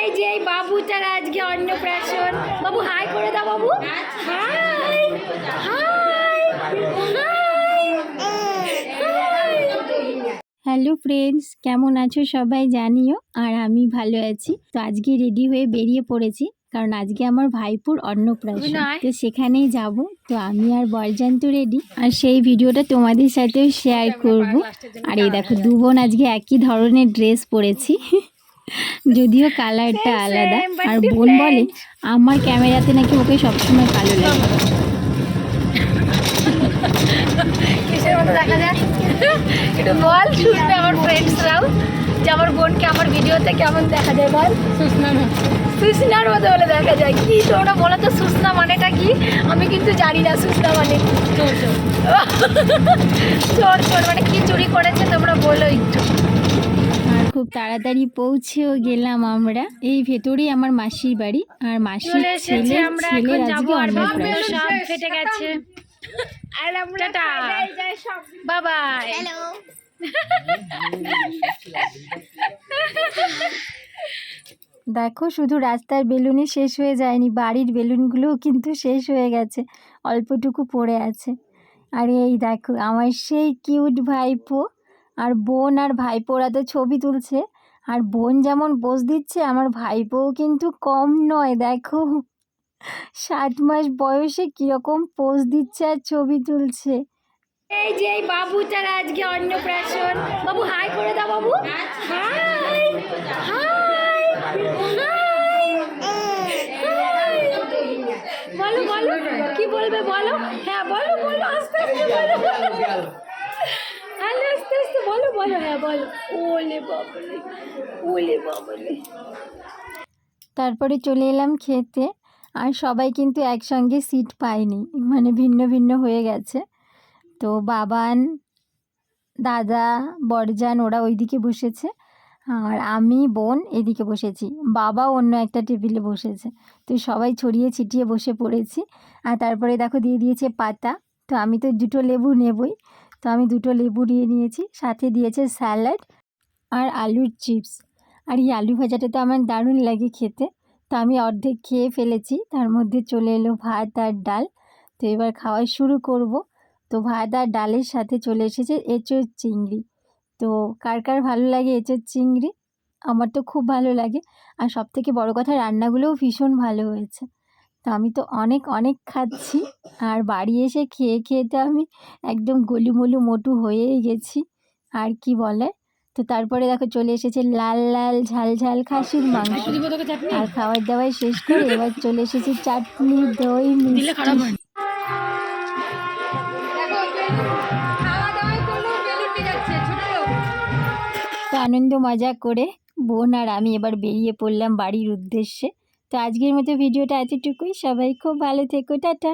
এই যে এই বাবুটার আজকে অন্নপ্রাশন। বাবু হাই করে দাও বাবু। হাই হাই হ্যালো ফ্রেন্ডস, কেমন আছো সবাই জানিও। আর আমি ভালো আছি। তো আজকে রেডি হয়ে বেরিয়ে পড়েছি, কারণ আজকে আমার ভাইপুর অন্নপ্রাশন, তো সেখানেই যাব। তো আমি আর বরজান তো রেডি, আর সেই ভিডিওটা তোমাদের সাথেও শেয়ার করব। আর এই দেখো দু বোন আজকে একই ধরনের ড্রেস পরেছি, যদিও কালারটা আলাদা। আর বোন বলে আমার ক্যামেরাতে নাকি ওকে সবসময় কালো লাগে। কিসের মতো দেখা যায় একটু বল, শুনবে আমার ফ্রেন্ডসরাও যে আমার বোনকে আমার ভিডিওতে কেমন দেখা যায়। বল সুস্নার মতো বলে দেখা যায়। কি তোমরা বলো তো সুস্না মানেটা কি? আমি কিন্তু জানি না সুস্না মানে চোর চোর মানে কি চুরি করেছে তোমরা বলো একটু। আর খুব তাড়াতাড়ি পৌঁছেও গেলাম আমরা। এই ভেতরেই আমার মাসির বাড়ি, আর মাসির ছেলে আজকে অন্নপ্রাশন। সব ফেটে গেছে। বাবাই। হ্যালো। দেখো শুধু রাস্তার বেলুনই শেষ হয়ে যায়নি, বাড়ির বেলুনগুলোও কিন্তু শেষ হয়ে গেছে, অল্পটুকু পড়ে আছে। আর এই দেখো আমার সেই কিউট ভাইপো আর বোন আর ভাইপোরা তো ছবি তুলছে। আর বোন যেমন পোজ দিচ্ছে, আমার ভাইপোও কিন্তু কম নয়। দেখো 7 মাস বয়সে কীরকম পোজ দিচ্ছে আর ছবি তুলছে। এই যে এই বাবুটার আজকে অন্নপ্রাশন। বাবু হাই করে দাও বাবু। হাই হাই বলো বলো কি বলবে বলো। হ্যাঁ বলো বলো আস্তে আস্তে বলো। আস্তে আস্তে আস্তে বলো বলো। হ্যাঁ বলো। ওলে বাবলে ওলে বাবলে। তারপরে চলে এলাম খেতে। আর সবাই কিন্তু একসঙ্গে সিট পায়নি, মানে ভিন্ন ভিন্ন হয়ে গেছে। তো বাবান, দাদা, বরজান ওরা ওইদিকে বসেছে, আর আমি বোন এদিকে বসেছি। বাবা অন্য একটা টেবিলে বসেছে। তো সবাই ছড়িয়ে ছিটিয়ে বসে পড়েছি। আর তারপরে দেখো দিয়ে দিয়েছে পাতা। তো আমি তো 2টো লেবু নেবই, তো আমি 2টো লেবু নিয়ে নিয়েছি। সাথে দিয়েছে স্যালাড আর আলুর চিপস। আর এই আলু ভাজাটা তো আমার দারুণ লাগে খেতে। তো আমি অর্ধেক খেয়ে ফেলেছি। তার মধ্যে চলে এলো ভাত আর ডাল। তো এবার খাওয়া শুরু করব। তো ভাত আর ডালের সাথে চলে এসেছে এঁচোড় চিংড়ি। তো কার কার ভালো লাগে এঁচোড় চিংড়ি? আমার তো খুব ভালো লাগে। আর সবথেকে বড় কথা, রান্নাগুলোও ভীষণ ভালো হয়েছে। তো আমি তো অনেক অনেক খাচ্ছি। আর বাড়ি এসে খেয়ে খেয়ে তো আমি একদম গলুমলু মোটু হয়েই গেছি। আর কি বলে, তো তারপরে দেখো চলে এসেছে লাল লাল ঝাল ঝাল খাসির মাংস। আর খাবার দাবার শেষ করে এবার চলে এসেছে চাটনি, দই, মিষ্টি। তো আনন্দ মজা করে বোন আর আমি এবার বেরিয়ে পড়লাম বাড়ির উদ্দেশ্যে। তো আজকের মতো ভিডিওটা এতটুকুই। সবাই খুব ভালো থেকো, টাটা।